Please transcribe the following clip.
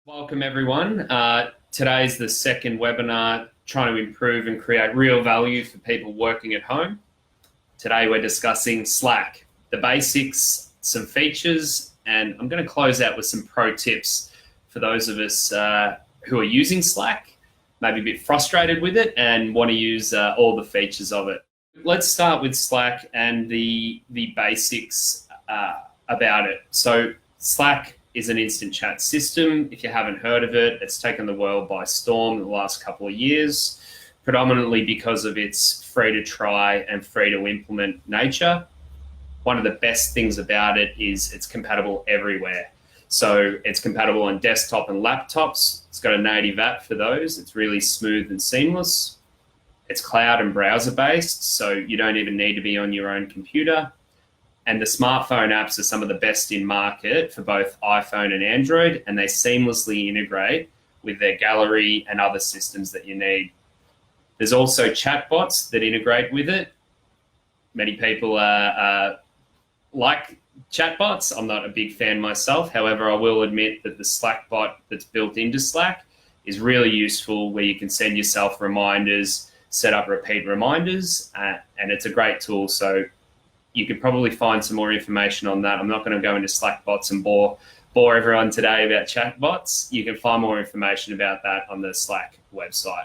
Welcome everyone. Today's the second webinar trying to improve and create real value for people working at home. Today we're discussing Slack, the basics, some features, and I'm going to close out with some pro tips for those of us who are using Slack, maybe a bit frustrated with it and want to use all the features of it. Let's start with Slack and the basics about it. So Slack is an instant chat system. If you haven't heard of it, it's taken the world by storm in the last couple of years, predominantly because of its free to try and free to implement nature. One of the best things about it is it's compatible everywhere. So it's compatible on desktop and laptops. It's got a native app for those. It's really smooth and seamless. It's cloud and browser based, so you don't even need to be on your own computer. And the smartphone apps are some of the best in market for both iPhone and Android, and they seamlessly integrate with their gallery and other systems that you need. There's also chatbots that integrate with it. Many people like chatbots. I'm not a big fan myself. However, I will admit that the Slack bot that's built into Slack is really useful, where you can send yourself reminders, set up repeat reminders, and it's a great tool. So you could probably find some more information on that. I'm not going to go into Slack bots and bore everyone today about chatbots. You can find more information about that on the Slack website.